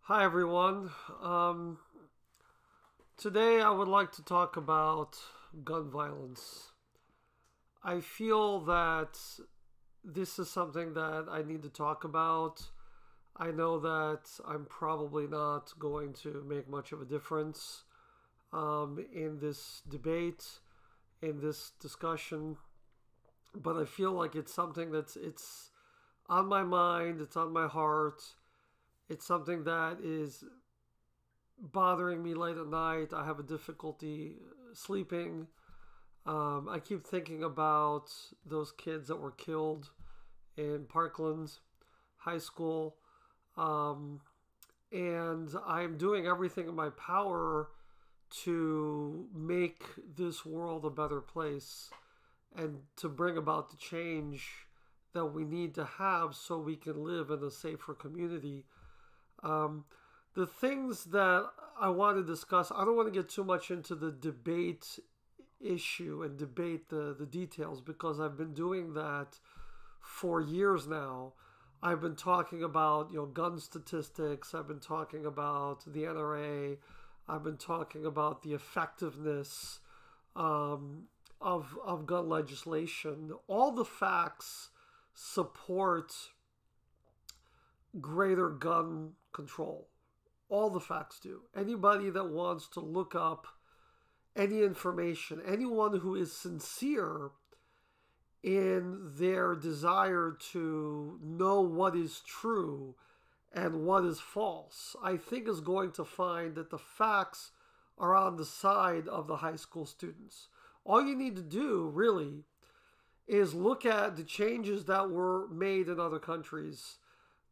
Hi everyone. Um, Today I would like to talk about gun violence. I feel that this is something that I need to talk about. I know that I'm probably not going to make much of a difference in this debate, in this discussion, but I feel like it's something it's on my mind, it's on my heart. It's something that is bothering me late at night. I have a difficulty sleeping. I keep thinking about those kids that were killed in Parkland High School. Um, and I'm doing everything in my power to make this world a better place and to bring about the change that we need to have so we can live in a safer community. Um, the things that I want to discuss, I don't want to get too much into the debate issue and debate the details because I've been doing that for years now. I've been talking about gun statistics. I've been talking about the NRA. I've been talking about the effectiveness of gun legislation. All the facts support greater gun control. All the facts do. Anybody that wants to look up any information, anyone who is sincere in their desire to know what is true and what is false, I think is going to find that the facts are on the side of the high school students. All you need to do, really, is look at the changes that were made in other countries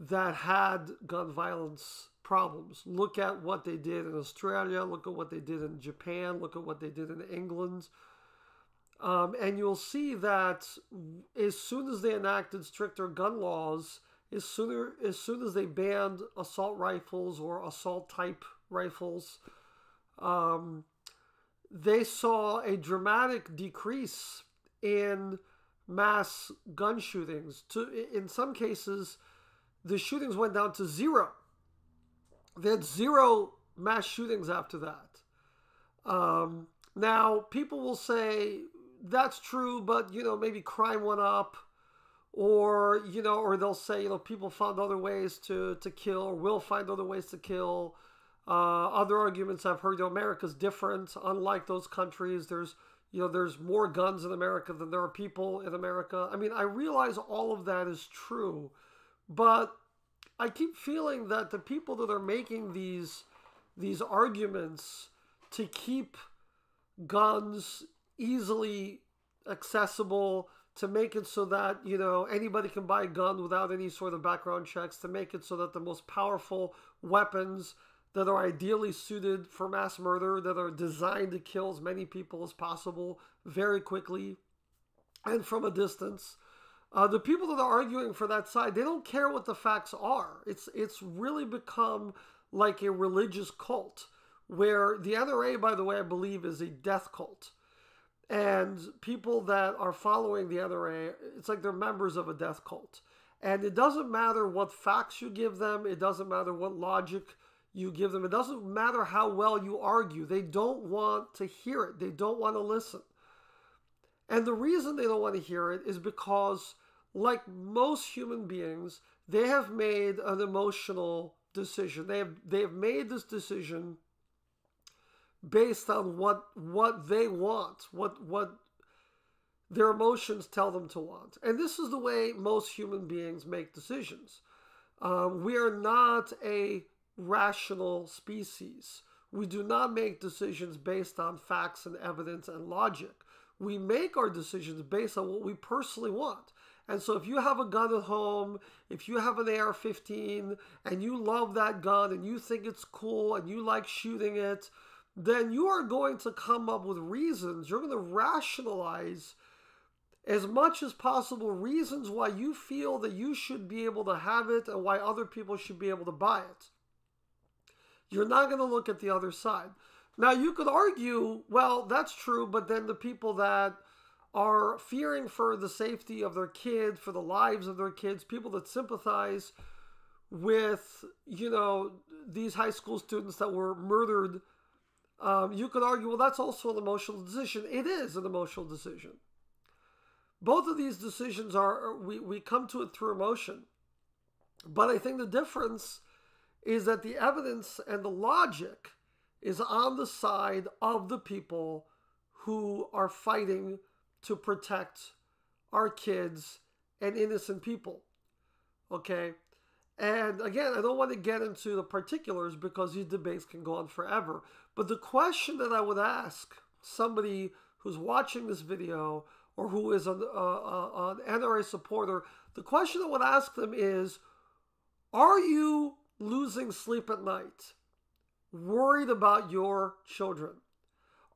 that had gun violence problems. Look at what they did in Australia, look at what they did in Japan, look at what they did in England. And you'll see that as soon as they enacted stricter gun laws, as soon as they banned assault rifles or assault type rifles, they saw a dramatic decrease in mass gun shootings. In some cases, the shootings went down to zero. They had zero mass shootings after that. Now, people will say that's true, but maybe crime went up, or they'll say people found other ways to kill, or will find other ways to kill. Other arguments I've heard, America's different. Unlike those countries, there's more guns in America than there are people in America. I mean, I realize all of that is true, but I keep feeling that the people that are making these arguments to keep guns easily accessible, to make it so that anybody can buy a gun without any sort of background checks, to make it so that the most powerful weapons that are ideally suited for mass murder, that are designed to kill as many people as possible very quickly and from a distance. The people that are arguing for that side, they don't care what the facts are. It's really become like a religious cult, where the NRA, by the way, I believe is a death cult. And people that are following the NRA, it's like they're members of a death cult. And it doesn't matter what facts you give them. It doesn't matter what logic you give them. It doesn't matter how well you argue. They don't want to hear it. They don't want to listen. And the reason they don't want to hear it is because, like most human beings, they have made an emotional decision. They have made this decision based on what they want, what their emotions tell them to want. And this is the way most human beings make decisions. We are not a rational species. We do not make decisions based on facts and evidence and logic. We make our decisions based on what we personally want. And so if you have a gun at home, if you have an AR-15 and you love that gun and you think it's cool and you like shooting it, then you are going to come up with reasons. You're going to rationalize as much as possible reasons why you feel that you should be able to have it and why other people should be able to buy it. You're not going to look at the other side. Now, you could argue, well, that's true, but then the people that are fearing for the safety of their kid, for the lives of their kids, people that sympathize with, these high school students that were murdered, you could argue, well, that's also an emotional decision. It is an emotional decision. Both of these decisions we come to it through emotion. But I think the difference is that the evidence and the logic is on the side of the people who are fighting to protect our kids and innocent people. Okay? And again, I don't want to get into the particulars because these debates can go on forever. But the question that I would ask somebody who's watching this video or who is an NRA supporter, the question I would ask them is, are you losing sleep at night, worried about your children?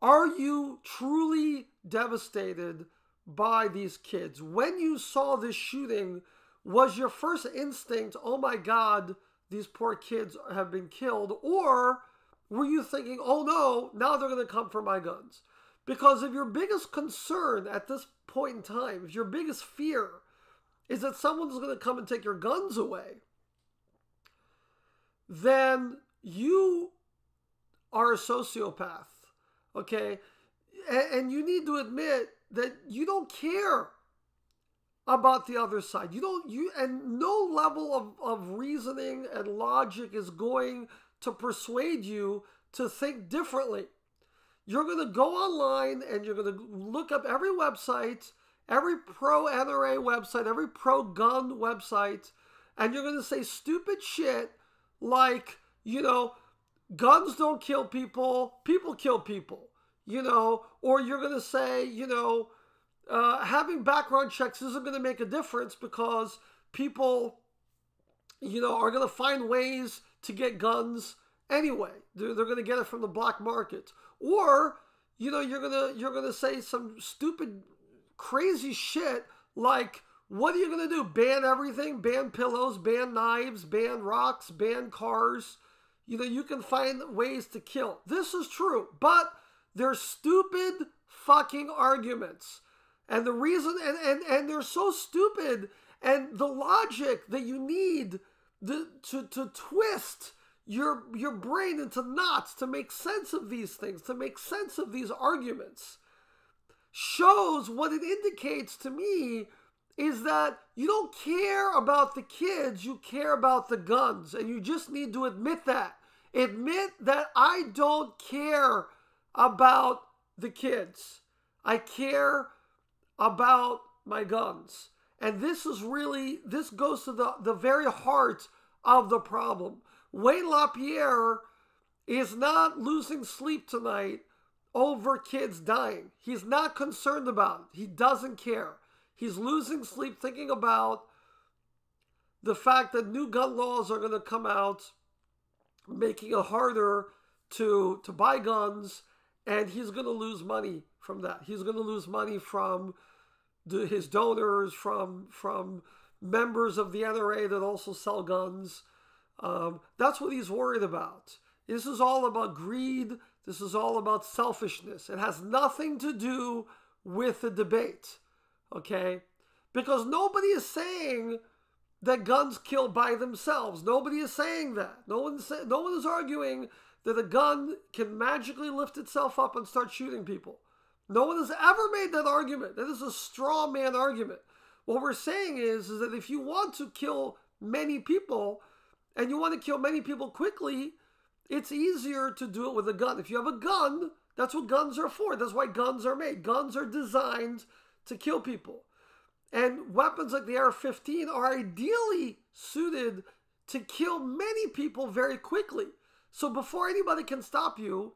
Are you truly devastated by these kids? When you saw this shooting, was your first instinct, oh my God, these poor kids have been killed? Or were you thinking, oh no, now they're going to come for my guns? Because if your biggest concern at this point in time, if your biggest fear is that someone's going to come and take your guns away, then you are a sociopath, okay? And you need to admit that you don't care about the other side. And no level of reasoning and logic is going to persuade you to think differently. You're going to go online and you're going to look up every website, every pro-NRA website, every pro-gun website, and you're going to say stupid shit like, guns don't kill people, people kill people, or you're going to say, having background checks isn't going to make a difference because people, are going to find ways to get guns anyway. They're going to get it from the black market. Or, you're going to say some stupid, crazy shit like, what are you going to do? Ban everything? Ban pillows, ban knives, ban rocks, ban cars. You can find ways to kill. This is true, but they're stupid fucking arguments. And the reason, and they're so stupid, and the logic that you need to twist your brain into knots to make sense of these things, to make sense of these arguments, shows what it indicates to me is that you don't care about the kids, you care about the guns. And you just need to admit that. Admit that I don't care about the kids. I care about my guns. And this goes to the very heart of the problem. Wayne LaPierre is not losing sleep tonight over kids dying. He's not concerned about it. He doesn't care. He's losing sleep thinking about the fact that new gun laws are going to come out, making it harder to buy guns, and he's going to lose money from that. He's going to lose money from his donors, from members of the NRA that also sell guns. That's what he's worried about. This is all about greed. This is all about selfishness. It has nothing to do with the debate. Okay? Because nobody is saying that guns kill by themselves. Nobody is saying that. No one is arguing that a gun can magically lift itself up and start shooting people. No one has ever made that argument. That is a straw man argument. What we're saying is that if you want to kill many people, and you want to kill many people quickly, it's easier to do it with a gun. If you have a gun, that's what guns are for. That's why guns are made. Guns are designed to kill people. And weapons like the AR-15 are ideally suited to kill many people very quickly. So before anybody can stop you,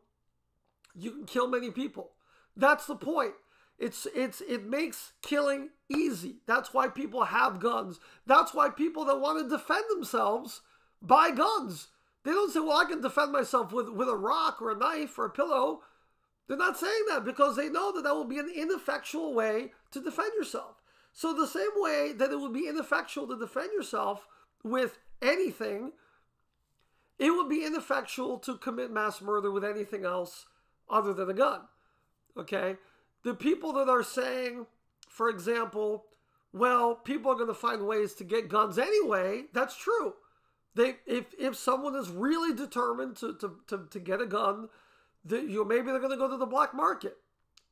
you can kill many people. That's the point. It makes killing easy. That's why people have guns. That's why people that want to defend themselves buy guns. They don't say, well, I can defend myself with a rock or a knife or a pillow. They're not saying that because they know that will be an ineffectual way to defend yourself. So the same way that it would be ineffectual to defend yourself with anything, it would be ineffectual to commit mass murder with anything else other than a gun. Okay? The people that are saying, for example, well, people are going to find ways to get guns anyway, that's true. If someone is really determined to get a gun, maybe they're going to go to the black market.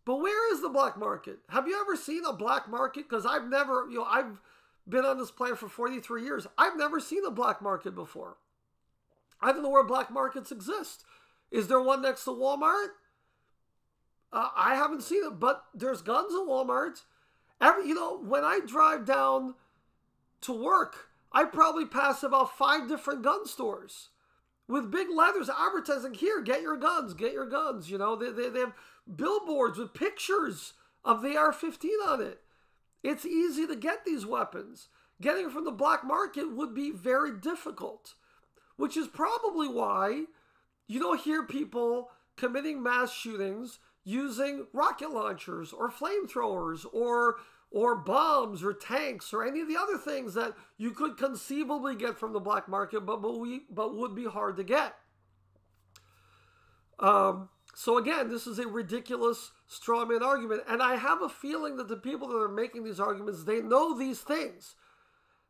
But where is the black market? Have you ever seen a black market? Because I've never, I've been on this planet for 43 years. I've never seen a black market before. I don't know where black markets exist. Is there one next to Walmart? I haven't seen it, but there's guns at Walmart. When I drive down to work, I probably pass about 5 different gun stores with big letters advertising, here, get your guns, get your guns. They have billboards with pictures of the AR-15 on it. It's easy to get these weapons. Getting it from the black market would be very difficult, which is probably why you don't hear people committing mass shootings using rocket launchers or flamethrowers or bombs or tanks or any of the other things that you could conceivably get from the black market, but would be hard to get. So again, this is a ridiculous strawman argument, and I have a feeling that the people that are making these arguments, they know these things.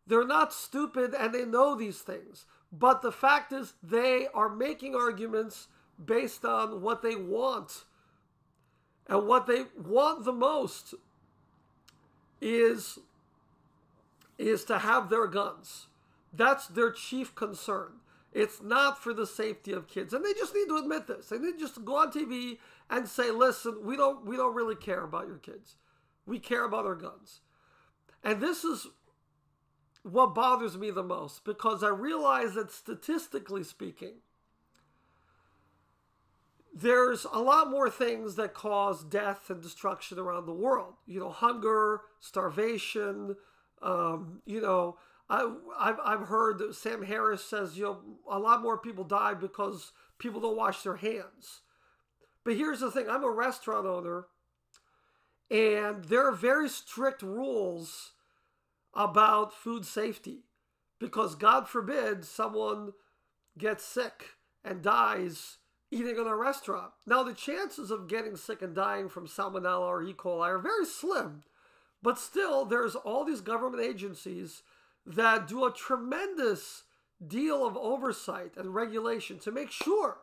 They're not stupid, and they know these things. But the fact is, they are making arguments based on what they want. And what they want the most is to have their guns. That's their chief concern. It's not for the safety of kids. And they just need to admit this. They need just to go on TV and say, listen, we don't really care about your kids. We care about our guns. And this is what bothers me the most, because I realize that statistically speaking, there's a lot more things that cause death and destruction around the world. Hunger, starvation. I've heard that Sam Harris says, a lot more people die because people don't wash their hands. But here's the thing. I'm a restaurant owner, and there are very strict rules about food safety, because God forbid someone gets sick and dies eating in a restaurant. Now, the chances of getting sick and dying from salmonella or E. coli are very slim, but still, there's all these government agencies that do a tremendous deal of oversight and regulation to make sure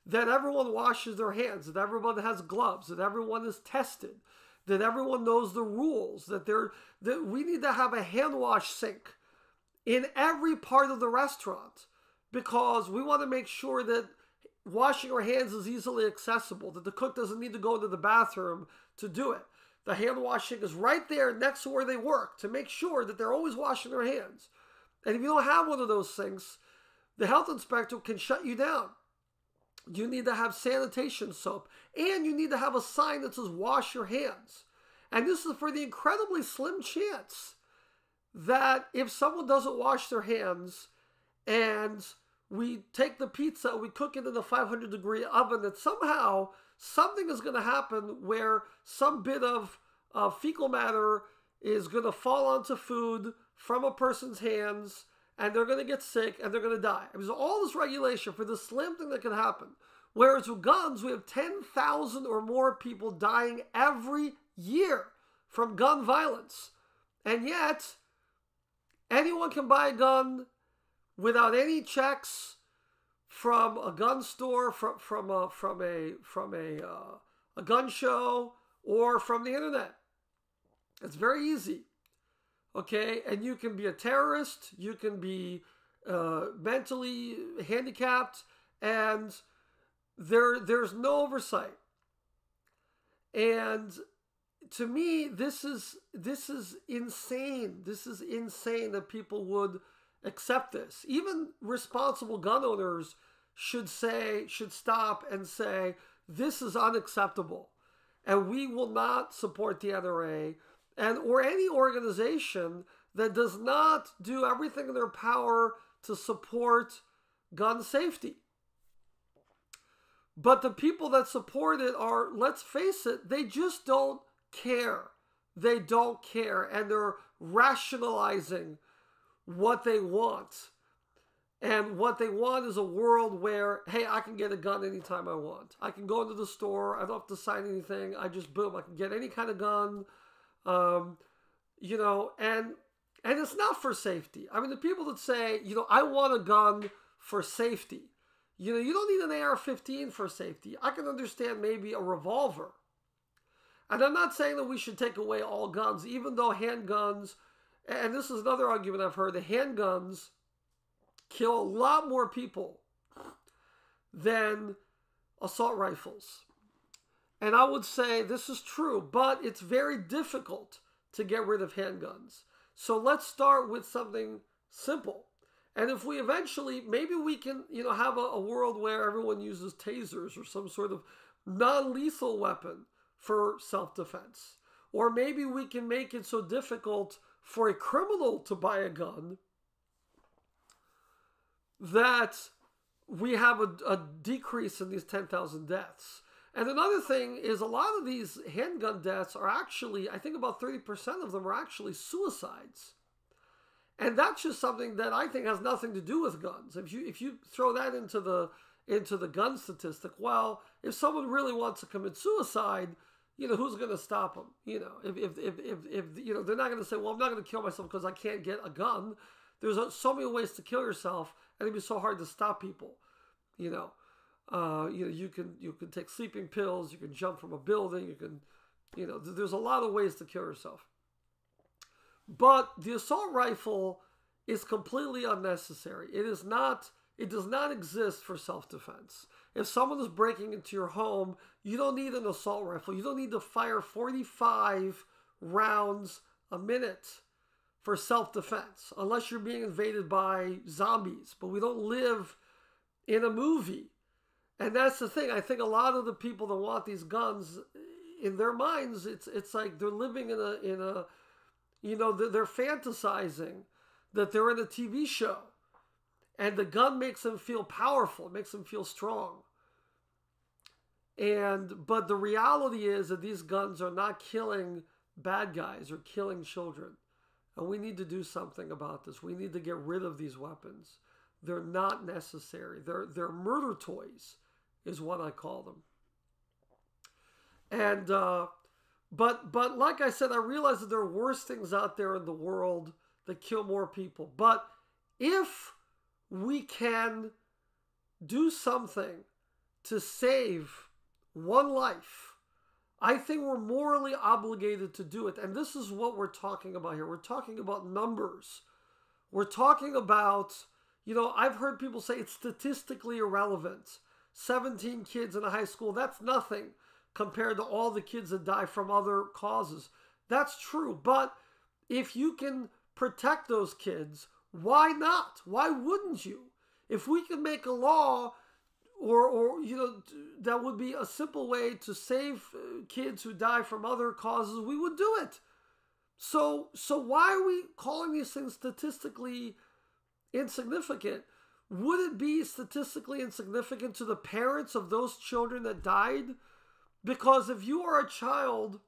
that everyone washes their hands, that everyone has gloves, that everyone is tested, that everyone knows the rules, that we need to have a hand wash sink in every part of the restaurant, because we want to make sure that washing our hands is easily accessible, that the cook doesn't need to go into the bathroom to do it. The hand washing is right there next to where they work to make sure that they're always washing their hands. And if you don't have one of those things, the health inspector can shut you down. You need to have sanitation soap, and you need to have a sign that says wash your hands. And this is for the incredibly slim chance that if someone doesn't wash their hands and we take the pizza, we cook it in a 500-degree oven, that somehow something is going to happen where some bit of fecal matter is going to fall onto food from a person's hands, and they're going to get sick and they're going to die. There's all this regulation for this slim thing that can happen. Whereas with guns, we have 10,000 or more people dying every year from gun violence. And yet, anyone can buy a gun without any checks from a gun store, from a gun show, or from the internet. It's very easy. Okay, and you can be a terrorist, you can be mentally handicapped, and there's no oversight. And to me, this is insane. This is insane that people would accept this. Even responsible gun owners should stop and say, this is unacceptable, and we will not support the NRA or any organization that does not do everything in their power to support gun safety. But the people that support it are, let's face it, they just don't care. They don't care, and they're rationalizing what they want. And what they want is a world where, hey, I can get a gun anytime I want. I can go into the store. I don't have to sign anything. I just, boom, I can get any kind of gun. And And it's not for safety. I mean, the people that say, I want a gun for safety. You don't need an AR-15 for safety. I can understand maybe a revolver. And I'm not saying that we should take away all guns, even though handguns, and this is another argument I've heard, the handguns kill a lot more people than assault rifles. And I would say this is true, but it's very difficult to get rid of handguns. So let's start with something simple. And if we eventually, maybe we can, have a world where everyone uses tasers or some sort of non-lethal weapon for self-defense. Or maybe we can make it so difficult for a criminal to buy a gun that we have a decrease in these 10,000 deaths. And another thing is a lot of these handgun deaths are actually, I think about 30% of them are actually suicides. And that's just something that I think has nothing to do with guns. If you throw that into the gun statistic, well, if someone really wants to commit suicide, who's going to stop them? If they're not going to say, well, I'm not going to kill myself because I can't get a gun. There's so many ways to kill yourself, and it'd be so hard to stop people. You can take sleeping pills, you can jump from a building, you can, there's a lot of ways to kill yourself. But the assault rifle is completely unnecessary. It does not exist for self-defense. If someone is breaking into your home, you don't need an assault rifle. You don't need to fire 45 rounds a minute for self-defense, unless you're being invaded by zombies. But we don't live in a movie. And that's the thing. I think a lot of the people that want these guns, in their minds, it's like they're living in a they're fantasizing that they're in a TV show. And the gun makes them feel powerful, makes them feel strong. But the reality is that these guns are not killing bad guys or killing children. And we need to do something about this. We need to get rid of these weapons. They're not necessary. They're murder toys, is what I call them. And but like I said, I realize that there are worse things out there in the world that kill more people. But if we can do something to save one life, I think we're morally obligated to do it. And this is what we're talking about here. We're talking about numbers. We're talking about, I've heard people say it's statistically irrelevant. 17 kids in a high school, that's nothing compared to all the kids that die from other causes. That's true. But if you can protect those kids, why not? Why wouldn't you? If we can make a law or that would be a simple way to save kids who die from other causes, we would do it. So why are we calling these things statistically insignificant? Would it be statistically insignificant to the parents of those children that died? Because if you are a child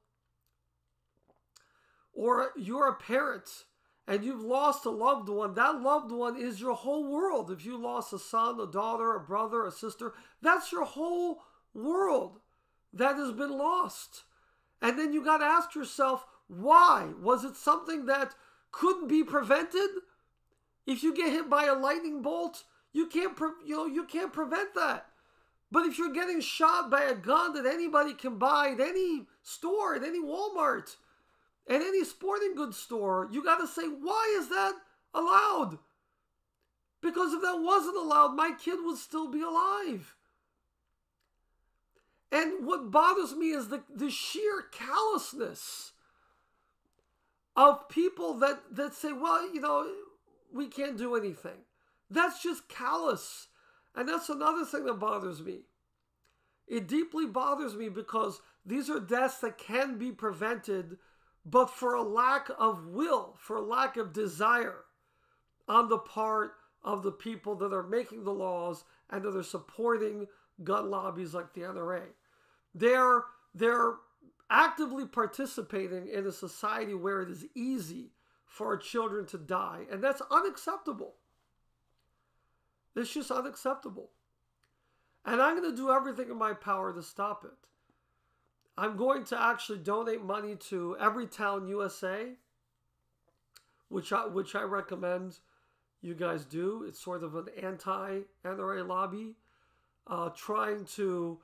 or you're a parent and you've lost a loved one, that loved one is your whole world. If you lost a son, a daughter, a brother, a sister, that's your whole world that has been lost. And then you got to ask yourself, why? Was it something that couldn't be prevented? If you get hit by a lightning bolt, you can't prevent that. But if you're getting shot by a gun that anybody can buy at any store, at any Walmart, at any sporting goods store, you got to say, why is that allowed? Because if that wasn't allowed, my kid would still be alive. And what bothers me is the sheer callousness of people that say, well, we can't do anything. That's just callous. And that's another thing that bothers me. It deeply bothers me because these are deaths that can be prevented, but for a lack of will, for a lack of desire on the part of the people that are making the laws and that are supporting gun lobbies like the NRA. They're actively participating in a society where it is easy for our children to die, and that's unacceptable. It's just unacceptable. And I'm going to do everything in my power to stop it. I'm going to actually donate money to Everytown USA, which I recommend you guys do. It's sort of an anti-NRA lobby trying to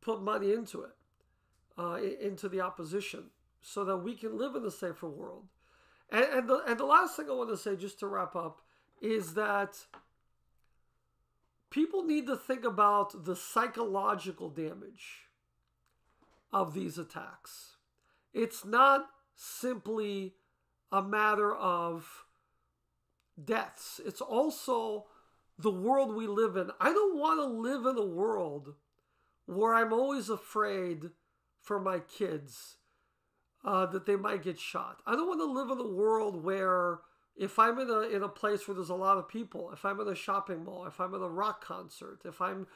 put money into it, into the opposition, so that we can live in a safer world. And the last thing I want to say, just to wrap up, is that people need to think about the psychological damage of these attacks. It's not simply a matter of deaths. It's also the world we live in. I don't want to live in a world where I'm always afraid for my kids that they might get shot. I don't want to live in a world where if I'm in a place where there's a lot of people, if I'm in a shopping mall, if I'm at a rock concert, if I'm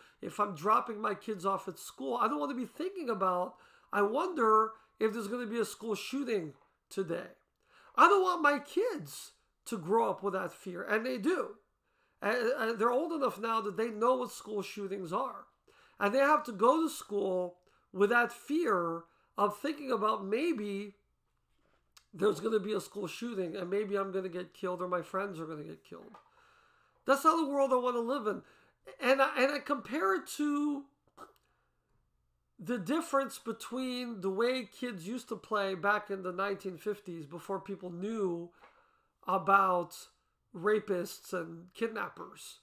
dropping my kids off at school, I don't want to be thinking about, I wonder if there's going to be a school shooting today. I don't want my kids to grow up with that fear, and they do. And they're old enough now that they know what school shootings are. And they have to go to school with that fear of thinking about maybe there's going to be a school shooting and maybe I'm going to get killed or my friends are going to get killed. That's not the world I want to live in. And I compare it to the difference between the way kids used to play back in the 1950s before people knew about rapists and kidnappers.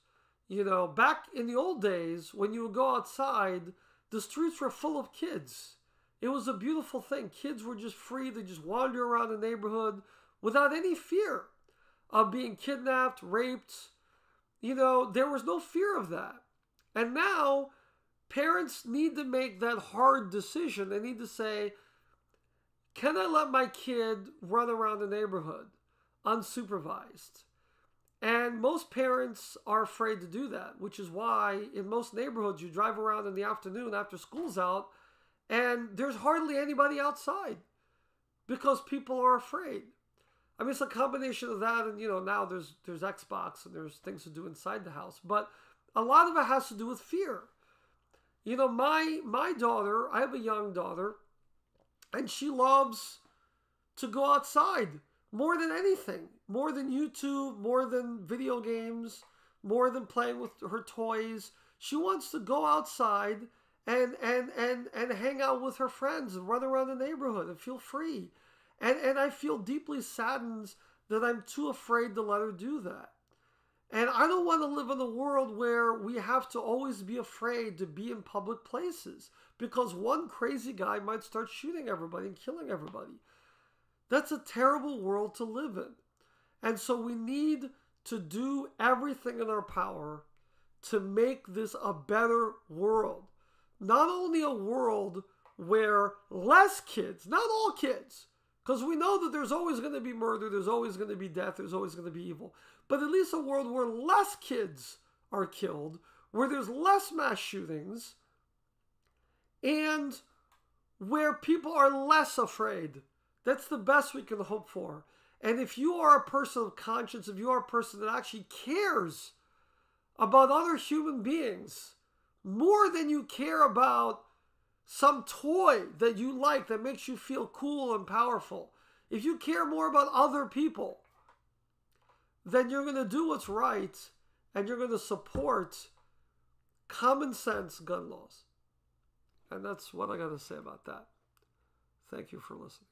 You know, back in the old days, when you would go outside, the streets were full of kids. It was a beautiful thing. Kids were just free to just wander around the neighborhood without any fear of being kidnapped, raped. You know, there was no fear of that. And now, parents need to make that hard decision. They need to say, can I let my kid run around the neighborhood unsupervised? And most parents are afraid to do that, which is why in most neighborhoods you drive around in the afternoon after school's out and there's hardly anybody outside because people are afraid. I mean, it's a combination of that and, you know, now there's Xbox and there's things to do inside the house. But a lot of it has to do with fear. You know, my daughter, I have a young daughter, and she loves to go outside more than anything. More than YouTube, more than video games, more than playing with her toys. She wants to go outside and hang out with her friends and run around the neighborhood and feel free. And I feel deeply saddened that I'm too afraid to let her do that. And I don't want to live in a world where we have to always be afraid to be in public places because one crazy guy might start shooting everybody and killing everybody. That's a terrible world to live in. And so we need to do everything in our power to make this a better world. Not only a world where less kids, not all kids, because we know that there's always going to be murder, there's always going to be death, there's always going to be evil. But at least a world where less kids are killed, where there's less mass shootings, and where people are less afraid. That's the best we can hope for. And if you are a person of conscience, if you are a person that actually cares about other human beings more than you care about some toy that you like that makes you feel cool and powerful, if you care more about other people, then you're going to do what's right and you're going to support common sense gun laws. And that's what I got to say about that. Thank you for listening.